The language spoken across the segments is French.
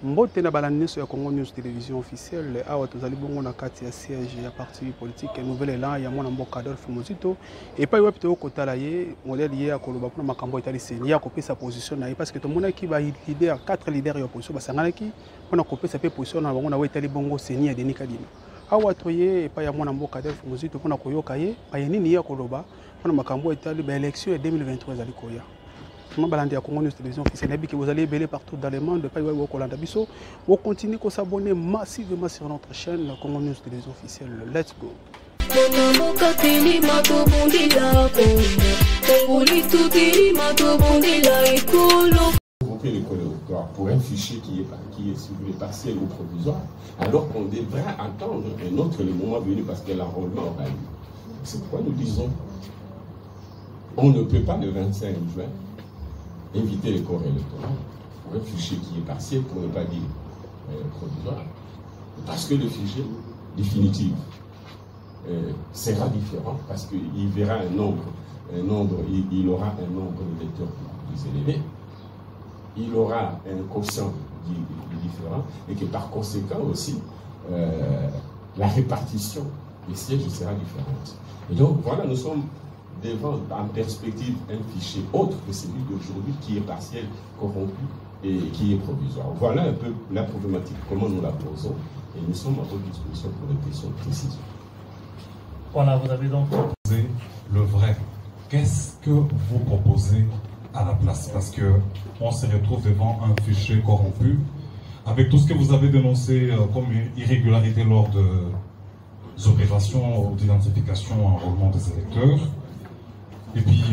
Mbote na balani sur Congo News Télévision officielle awa tozali bongo na kati ya siège ya parti politique Nouvel Élan ya mwana mboka Adolphe Muzito et pas web to kotala ye modèle ye akoloba pour makambo etali seni ya kopesa position na ye parce que to mona ki ba leader 4 leaders ya opposition basangana ki pona kopesa pe position na bango na wetali bongo seni ya Denis Kadima awa toye pas ya mwana mboka Adolphe Muzito pona koyoka ye pa nini ya koloba pona makambo etali ba élection ya 2023 ezali koya. Balandi à Congo News Télévision officielle, que vous allez belé partout dans le monde, de pays où Colanda Bisso, vous continuez à s'abonner massivement sur notre chaîne Congo News Télévision officielle. Let's go. Pour un fichier qui est si vous voulez, partiel ou provisoire, alors qu'on devrait attendre un autre le moment venu parce que l'enrôlement aura lieu. C'est pourquoi nous disons, on ne peut pas le 25 juin éviter les corps électoraux pour un fichier qui est partiel, pour ne pas dire provisoire, parce que le fichier définitif sera différent, parce qu'il verra il aura un nombre d'électeurs plus élevé, il aura un quotient différent, et que par conséquent aussi, la répartition des sièges sera différente. Et donc voilà, nous sommes devant en perspective un fichier autre que celui d'aujourd'hui qui est partiel, corrompu et qui est provisoire. Voilà un peu la problématique, comment nous la posons, et nous sommes à votre disposition pour des questions précises. Voilà, vous avez donc proposé le vrai. Qu'est-ce que vous proposez à la place? Parce qu'on se retrouve devant un fichier corrompu, avec tout ce que vous avez dénoncé comme irrégularité lors des opérations d'identification et enrôlement des électeurs. Et puis,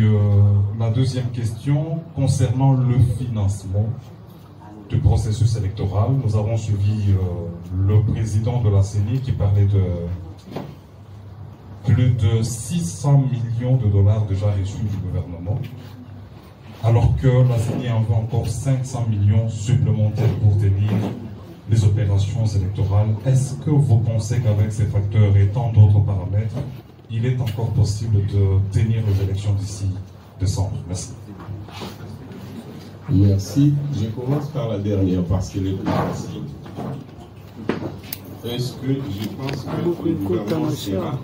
la deuxième question, concernant le financement du processus électoral, nous avons suivi le président de la CENI qui parlait de plus de 600 millions de dollars déjà reçus du gouvernement, alors que la CENI en veut encore 500 millions supplémentaires pour tenir les opérations électorales. Est-ce que vous pensez qu'avec ces facteurs et tant d'autres paramètres, il est encore possible de tenir les élections d'ici décembre? Merci. Merci. Je commence par la dernière parce qu'elle est plus facile. Est-ce que je pense que le gouvernement sera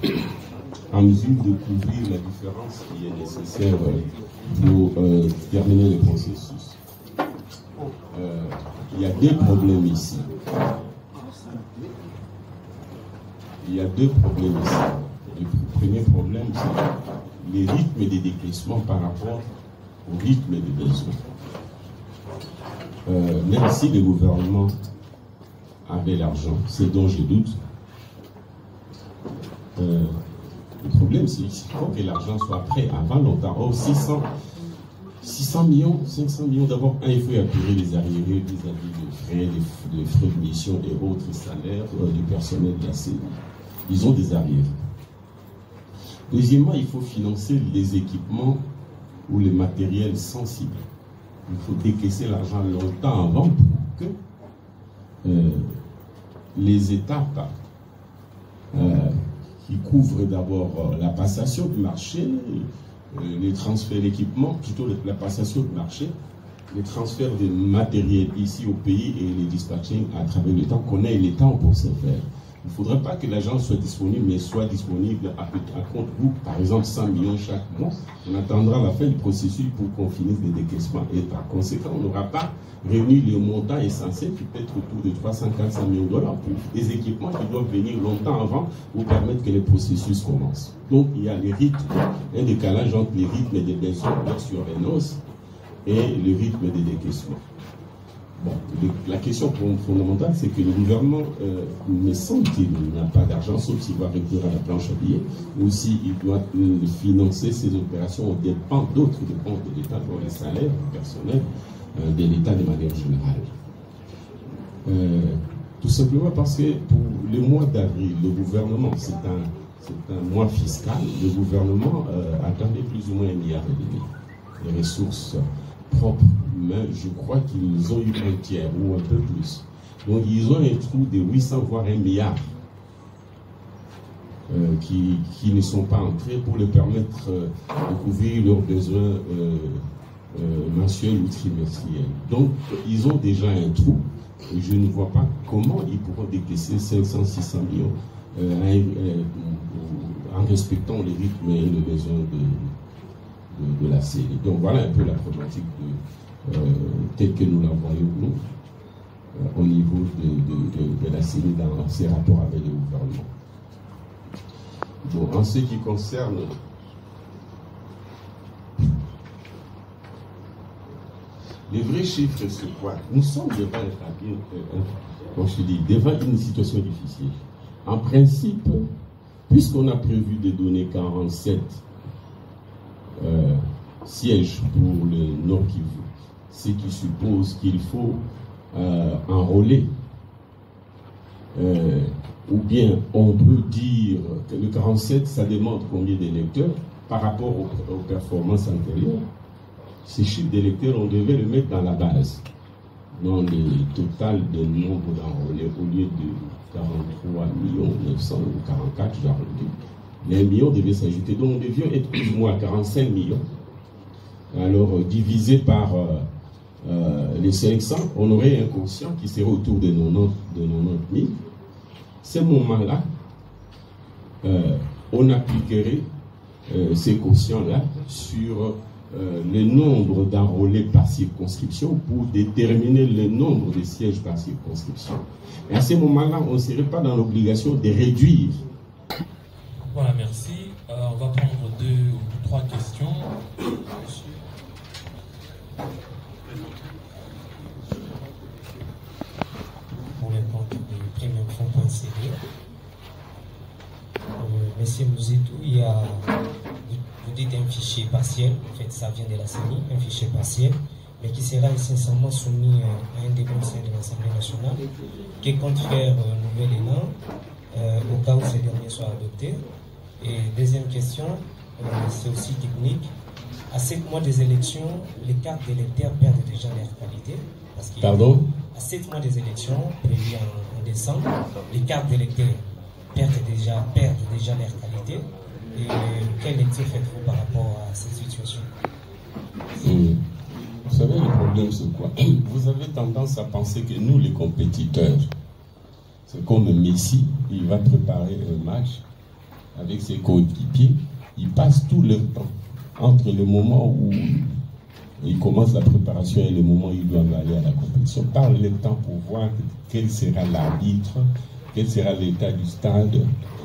en mesure de couvrir la différence qui est nécessaire pour terminer le processus? Il y a deux problèmes ici. Le premier problème, c'est les rythmes de décaissement par rapport au rythme des besoins. Même si le gouvernement avait l'argent, c'est dont je doute, le problème, c'est qu'il faut que l'argent soit prêt avant longtemps. Or, 600 millions, 500 millions, d'abord, il faut apurer les arriérés vis-à-vis des frais de mission et autres salaires du personnel de la CENI. Ils ont des arriérés. Deuxièmement, il faut financer les équipements ou les matériels sensibles. Il faut décaisser l'argent longtemps avant pour que les étapes qui couvrent d'abord la passation du marché, les transferts d'équipements, plutôt la passation du marché, les transferts de matériel ici au pays et les dispatching à travers le temps, qu'on ait le temps pour se faire. Il ne faudrait pas que l'agence soit disponible, mais soit disponible à compte-gouttes, par exemple 100 millions chaque mois. On attendra la fin du processus pour qu'on finisse les décaissements. Et par conséquent, on n'aura pas réuni le montant essentiel qui peut être autour de 300-400 millions de dollars pour des équipements qui doivent venir longtemps avant pour permettre que le processus commence. Donc il y a les rythmes, un décalage entre les rythmes des besoins sur les noces et le rythme des décaissements. Bon, la question fondamentale, c'est que le gouvernement, me semble qu'il n'a pas d'argent, sauf s'il va recourir à la planche à billets, ou s'il doit financer ses opérations aux dépens d'autres dépenses de l'État, pour les salaires du personnel de l'État de manière générale. Tout simplement parce que pour le mois d'avril, le gouvernement, c'est un mois fiscal, le gouvernement attendait plus ou moins 1,5 milliard de ressources propres, mais je crois qu'ils ont eu un tiers ou un peu plus. Donc ils ont un trou de 800 voire 1 milliard qui ne sont pas entrés pour leur permettre de couvrir leurs besoins mensuels ou trimestriels. Donc ils ont déjà un trou et je ne vois pas comment ils pourront décaisser 500-600 millions en respectant les rythmes et les besoins de la CENI. Donc voilà un peu la problématique telle que nous la voyons nous au niveau de la CENI dans ses rapports avec le gouvernement. Bon, en ce qui concerne les vrais chiffres, c'est quoi? Nous sommes devant une situation difficile. En principe, puisqu'on a prévu de donner 47 sièges pour le Nord Kivu, ce qui suppose qu'il faut enrôler, ou bien on peut dire que le 47, ça demande combien d'électeurs par rapport aux performances antérieures. Ces chiffres d'électeurs, on devait le mettre dans la base, dans le total de nombre d'enrôlés, au lieu de 43 900 ou 44, j'arrondis. Les millions devaient s'ajouter, donc on devait être plus ou moins à 45 millions. Alors, divisé par les 500, on aurait un quotient qui serait autour de 90 000. Ce moment-là, on appliquerait ces quotients-là sur le nombre d'enrôlés par circonscription pour déterminer le nombre de sièges par circonscription. Et à ce moment-là, on ne serait pas dans l'obligation de réduire. Voilà, merci. On va prendre 2 ou 3 questions. Pour les comptes de Premium Fonds.cd. Monsieur Mouzitou, il y a, vous dites un fichier partiel, en fait ça vient de la CENI, un fichier partiel, mais qui sera essentiellement soumis à un débat au sein de l'Assemblée nationale, qui compte faire nouvel élan au cas où ce dernier soit adopté. Et deuxième question, c'est aussi technique. À 7 mois des élections, les cartes d'électeurs perdent déjà leur qualité. Pardon? À 7 mois des élections, prévues en décembre, les cartes d'électeurs perdent déjà leur qualité. Et quelle lecture faites-vous par rapport à cette situation? Vous savez, le problème, c'est quoi? Vous avez tendance à penser que nous, les compétiteurs, c'est comme Messi, il va préparer un match avec ses coéquipiers, il passe tout leur temps entre le moment où il commence la préparation et le moment où il doit aller à la compétition. Parle le temps pour voir quel sera l'arbitre, quel sera l'état du stade.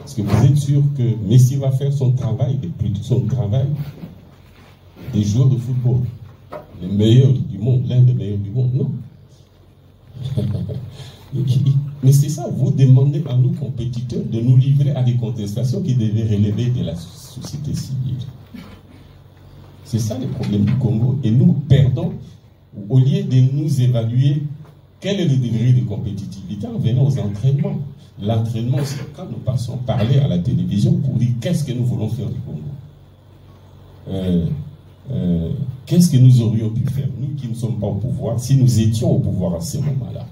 Est-ce que vous êtes sûr que Messi va faire son travail, et plutôt son travail des joueurs de football, les meilleurs du monde, l'un des meilleurs du monde? Non. Mais c'est ça, vous demandez à nos compétiteurs de nous livrer à des contestations qui devaient relever de la société civile. C'est ça le problème du Congo. Et nous perdons, au lieu de nous évaluer quel est le degré de compétitivité en venant aux entraînements. L'entraînement, c'est quand nous passons parler à la télévision pour dire qu'est-ce que nous voulons faire du Congo. Qu'est-ce que nous aurions pu faire, nous qui ne sommes pas au pouvoir, si nous étions au pouvoir à ce moment-là.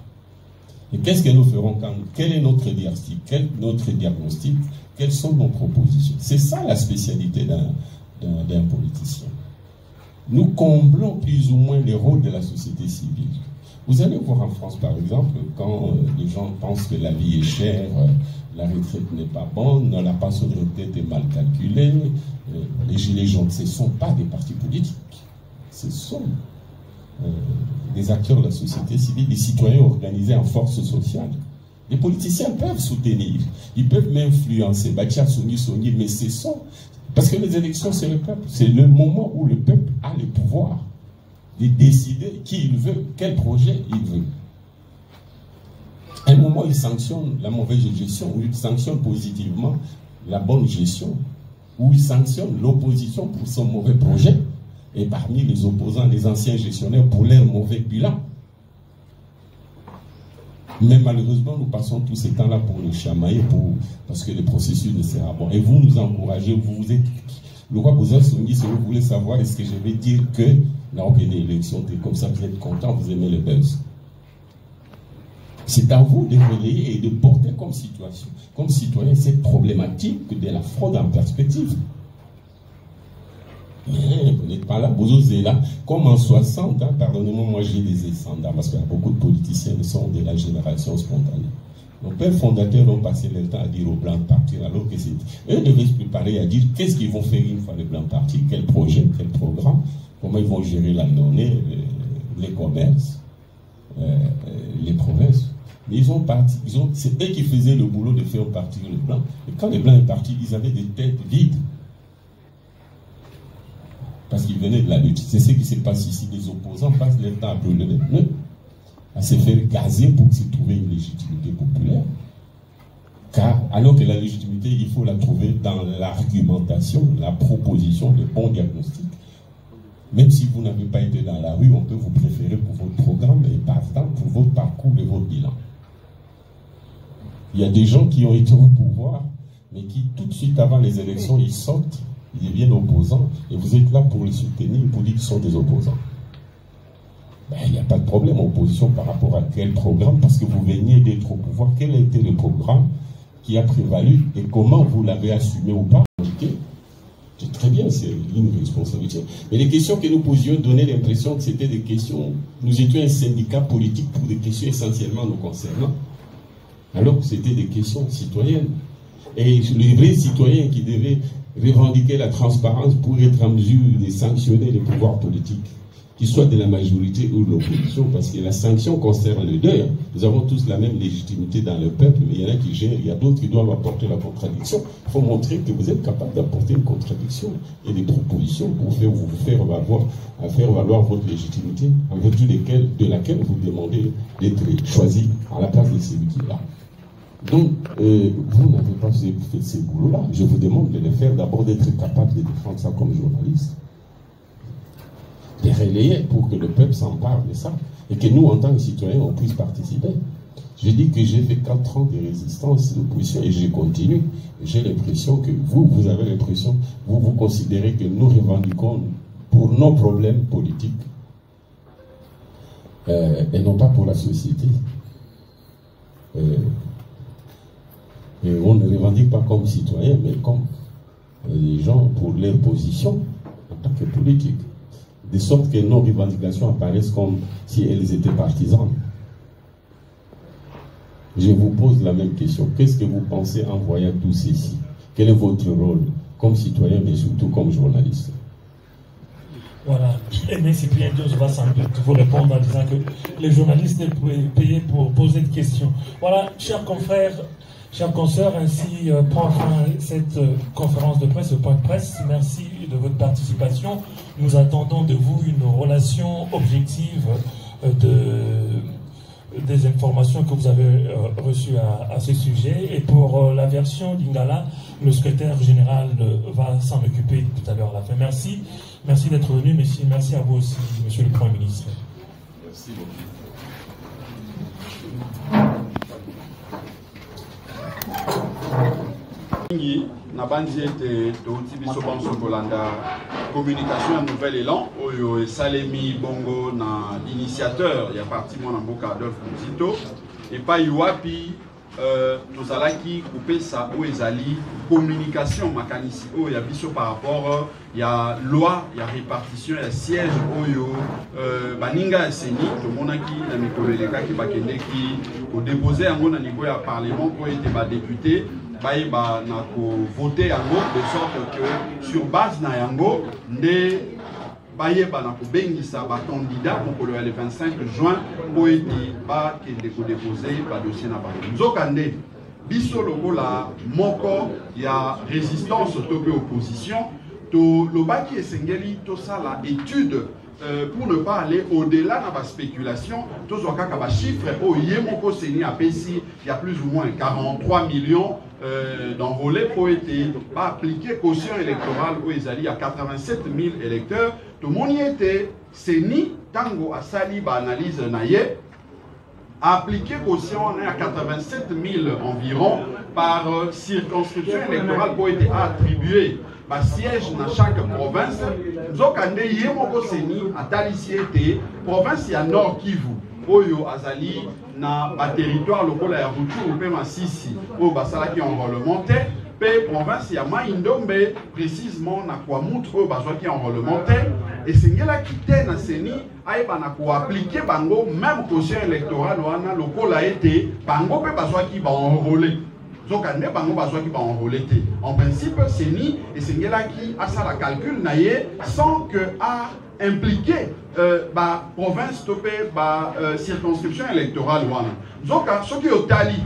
Et qu'est-ce que nous ferons quand, quel est notre diagnostic, quelles sont nos propositions. C'est ça la spécialité d'un politicien. Nous comblons plus ou moins les rôles de la société civile. Vous allez voir en France, par exemple, quand les gens pensent que la vie est chère, la retraite n'est pas bonne, la pension de retraite est mal calculée, les gilets jaunes, ce ne sont pas des partis politiques, ce sont des acteurs de la société civile, des citoyens organisés en force sociale. Les politiciens peuvent soutenir, ils peuvent m'influencer, mais ce sont... Parce que les élections, c'est le peuple. C'est le moment où le peuple a le pouvoir de décider qui il veut, quel projet il veut. À un moment, il sanctionne la mauvaise gestion, ou il sanctionne positivement la bonne gestion, ou il sanctionne l'opposition pour son mauvais projet, et parmi les opposants, les anciens gestionnaires pour leur mauvais bilan. Mais malheureusement, nous passons tous ces temps-là pour le chamailler, parce que le processus ne sera bon. Et vous nous encouragez, vous êtes... Le roi Bozal Songi, si vous voulez savoir, est-ce que je vais dire que la élection est comme ça, vous êtes content, vous aimez le buzz. C'est à vous de relayer et de porter comme citoyen cette problématique de la fraude en perspective. Mais vous n'êtes pas là, vous êtes là. Comme en 60, hein, pardonnez-moi, moi j'ai des descendants, parce qu'il y a beaucoup de politiciens qui sont de la génération spontanée. Nos pères fondateurs ont passé le temps à dire aux Blancs de partir, alors que eux devaient se préparer à dire qu'est-ce qu'ils vont faire une fois les Blancs partis, quel projet, quel programme, comment ils vont gérer la monnaie, les commerces, les provinces. Mais ils ont parti, c'est eux qui faisaient le boulot de faire partir les Blancs. Et quand les Blancs sont partis, ils avaient des têtes vides. Parce qu'ils venaient de la lutte. C'est ce qui se passe ici. Les opposants passent leur temps à brûler les pneus, à se faire gazer pour se trouver une légitimité populaire. Car, alors que la légitimité, il faut la trouver dans l'argumentation, la proposition, le bon diagnostic. Même si vous n'avez pas été dans la rue, on peut vous préférer pour votre programme et partant pour votre parcours et votre bilan. Il y a des gens qui ont été au pouvoir, mais qui tout de suite avant les élections, ils sortent, ils deviennent opposants, et vous êtes là pour les soutenir, pour dire qu'ils sont des opposants. Ben, il n'y a pas de problème en opposition par rapport à quel programme, parce que vous veniez d'être au pouvoir. Quel a été le programme qui a prévalu et comment vous l'avez assumé ou pas? C'est très bien, c'est une responsabilité. Mais les questions que nous posions donnaient l'impression que c'était des questions. Nous étions un syndicat politique pour des questions essentiellement nous concernant, alors que c'était des questions citoyennes. Et les vrais citoyens qui devaient revendiquer la transparence pour être en mesure de sanctionner les pouvoirs politiques, qu'ils soient de la majorité ou de l'opposition, parce que la sanction concerne les deux. Hein. Nous avons tous la même légitimité dans le peuple, mais il y en a qui gèrent, il y a d'autres qui doivent apporter la contradiction. Il faut montrer que vous êtes capable d'apporter une contradiction et des propositions pour vous faire valoir votre légitimité, en vertu de laquelle vous demandez d'être choisi à la place de celui qui est là. Donc, vous n'avez pas fait ces boulots-là. Je vous demande de le faire, d'abord d'être capable de défendre ça comme journaliste. De relayer pour que le peuple s'empare de ça. Et que nous, en tant que citoyens, on puisse participer. Je dis que j'ai fait 4 ans de résistance, d'opposition, et je continue. J'ai l'impression que vous avez l'impression, vous considérez que nous revendiquons pour nos problèmes politiques, et non pas pour la société. Et on ne revendique pas comme citoyens, mais comme les gens pour leur position en tant que politique. De sorte que nos revendications apparaissent comme si elles étaient partisanes. Je vous pose la même question. Qu'est-ce que vous pensez en voyant tout ceci? Quel est votre rôle comme citoyen, mais surtout comme journaliste? Voilà. Aimé Cyprien Dios va sans doute vous répondre en disant que les journalistes sont payés pour poser des questions. Voilà, chers confrères, chers consoeurs, ainsi prend fin cette conférence de presse, ce point de presse. Merci de votre participation. Nous attendons de vous une relation objective des informations que vous avez reçues à ce sujet. Et pour la version d'Ingala, le secrétaire général va s'en occuper tout à l'heure à la fin. Merci. Merci d'être venu. Merci à vous aussi, Monsieur le Premier ministre. Merci beaucoup. na bandi ete touti biso banso kolanda communication ya nouvel élan oyo esalemi bongo na initiateur ya parti mwana mboka Adolphe Muzito epai wapi tozalaki kopesa oyo ezali communication makanisi oyo ya biso par rapport ya loi ya répartition ya siège oyo baninga ya seni tomonaki na mikolo elekaki bakendeki kodepose yango na niveau ya parlement po ete badepute baïba na voter yango de sorte que sur base na yango nde baïba na bengisa ba candidat pour le 25 juin pour eti ba kende ko déposer ba dossier na ba nzokande biso lokola moko ya résistance to pe opposition to lobaki esengeli to sala étude pour ne pas aller au-delà de la spéculation, tous les chiffres, il y a plus ou moins 43 millions d'enrôlés pour être appliquer caution électorale où il y a 87 000 électeurs. Tout le monde y était, c'est ni tango à sali analyse naïe, appliquer caution à 87 000 environ par circonscription électorale pour être attribuée. ba siège dans chaque province. Nzokande yemoko seni atalisi ete province ya Nord Kivu oyo azali na ba territoire lokola ya Rutshuru pe Masisi oyo basalaki enrôlement te pe province ya Mai-Ndombe précisément na Kwamouth oyo bazwaki enrôlement te esengelaki te na seni ayeba na koapplike bango même caution électorale wana lokola ete bango pe bazwaki baenrôlé zokande bango bazwaki baenrôlé te. En principe seni esengelaki asala calcul na ye sans que a impliqué ba province topé ba circonscription électorale wana. Zoka soki otali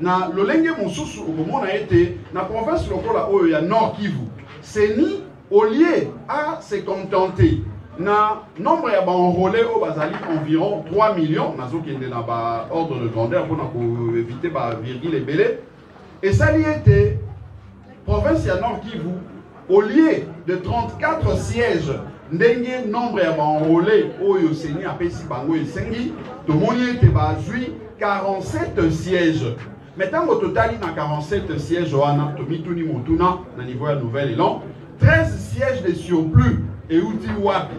na lolenge mosusu okomona ete na province lokola oyo ya Nord Kivu seni au lieu à se contenter na nombre ya baenrôlé au bazali environ 3 millions nazokende na ba ordre de grandeur pour éviter ba virgule ebele et ça li était province ya Nord Kivu au lieu de 34 sièges ndenge nombre ya baenrôlé oyo seni apesi bango esengi tomoni ete bazwi 47 sièges. Maintenant, au total, il y a 47 sièges wana tomituni motuna na niveau ya Nouvelle-Élan, 13 sièges de surplus et outi wapi.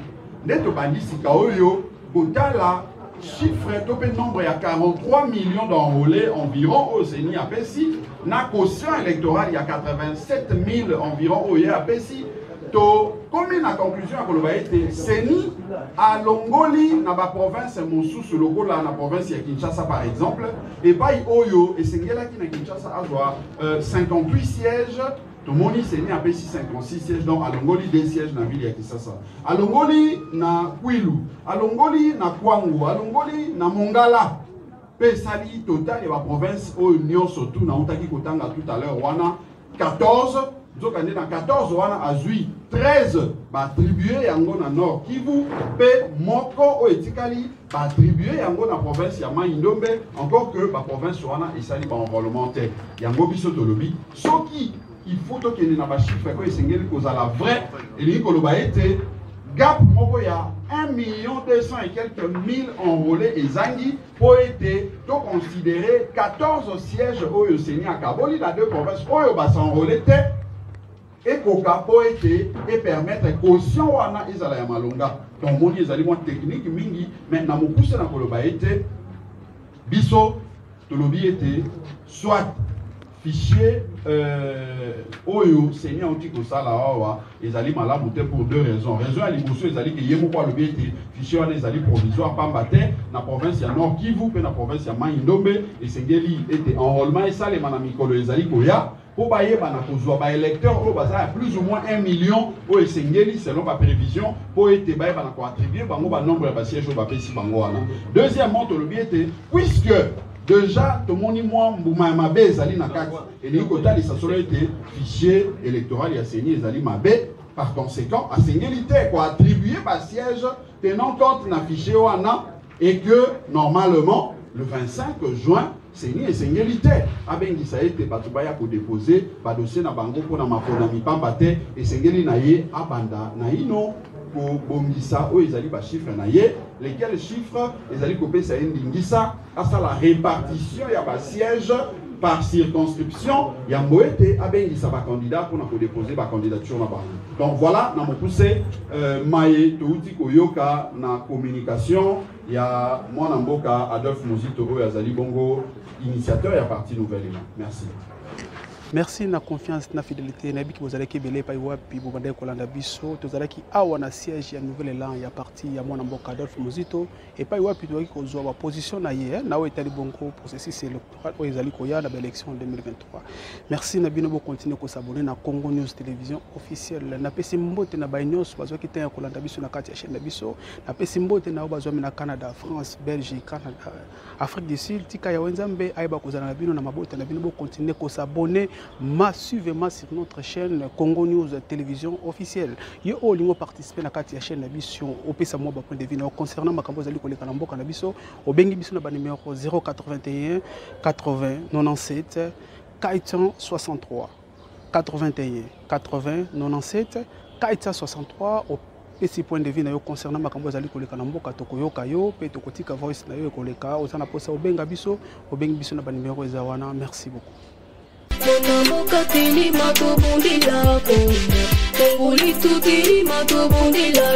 Neto bandisi kaoyo kotala chiffre topé nombre ya 43 millions d'enrôlés environ au Seni apesi na caution électorale il y a 87 000 environ au apesi. To comme na conclusion à koloba ete Seni a longoli na ba province mosusu lokola na province ya Kinshasa par exemple et bai oyo esengela ki na Kinshasa azwa 58 sièges to moni Seni a pesi 56 sièges donc a longoli 2 sièges na ville ya Kinshasa a longoli na Kwilu a longoli na Kwangu a longoli na Mongala pe sali total ya ba province oyo nyonso tout na utaki kotanga tout à l'heure wana 14 donc on est dans 14 wana azui 13 ba attribué yango na Nord Kivu pe moko o etikali ba attribué yango na province ya Mai-Ndombe encore que ba province wana esali ba enrôlement te yango biso tolobi soki il faut to kende na ba chiffre ko esengeli kozala vrai elingi koloba ete gap moko ya 1 200 et quelques mille enrôlés ezangi po ete to considérer 14 sièges oyo seni akaboli na deux provinces oyo ba s'enrôler te et koka po ete et permettre caution wana ezala ya malonga donc moni ezali mo technique mingi mais na mopuse na koloba ete biso tolobi ete soit fichier oyo seni auti kosala awa ezali malamu te pour deux raisons. Raison ya liboso ezali ke yemo kwa lobi ete fichier wana ezali provisoire pamba te na province ya Nord Kivu pe na province ya Mai-Ndombe esengeli ete enrôlement esalema na mikolo ezali koya pour bayeba na kozwa ba électeurs au bazar plus ou moins 1 million au esengeli selon ba prévision pour ete bayeba na ko attribuer bango ba nombre ya ba sièges au ba pesi bango wana. Deuxièmement to lobi ete puisque déjà, tout le monde m'a mabé ezali na kati et les côtés ça solo été fichier électoral ya seni ezali mabé par conséquent a seniorité quoi attribuer par siège tenant compte na fichier wana et que normalement le 25 juin seni et seniorité abengi ça été batu baya ko déposer ba dossier na bango pour na mapona mipamba te et sengeli na ye abanda na ino pour bongisa o ezali ba chiffre na ye lesquels chiffres ezali kopesa ndingisa asa la répartition ya ba siège par circonscription ya moete abengisa ba candidat pour na ko déposer ba candidature na ba. Donc voilà na mo poussé maye touti koyoka na communication ya mwana mboka Adolphe Muzito o yazali bongo initiateur ya parti Nouvelle-Élan. Merci. Merci na confiance na fidélité na biki bozala ki belé pa wapi bobanda kolanda biso tozala ki awa na siège ya Nouvelle-Élan ya parti ya mwana mboka Adolphe Muzito et pa wapi to ki kozwa ba position na ye na etali bongo processus électoral o ezali koya na élection 2023. Merci na bino bo continuer ko s'abonner na Congo News Télévision officielle na pesi mbote na ba nyos bazwa ki te kolanda biso na kati ya chaîne na biso na pesi mbote na bazwa na Canada, France, Belgique, Canada, Afrique du Sud tika ya wenzambe aiba kozana na bino na mabote na bino bo continuer ko s'abonner massivement sur notre chaîne Congo News Télévision officielle. Yo olingo participer na kati ya chaîne na biso opesa mo ba point de vue concernant makambo zali koleka na mboka na biso obengi biso na ba numéro 081 80 97 463 81 80 97 463 Pesi point de vue na yo concernant makambo zali koleka na mboka tokoyoka yo pe tokotika voice na yo koleka ozana posa obenga biso na ba numéro eza wana. Merci beaucoup. Mona moka tilima tobundila Kongo Kongo litu tilima tobundila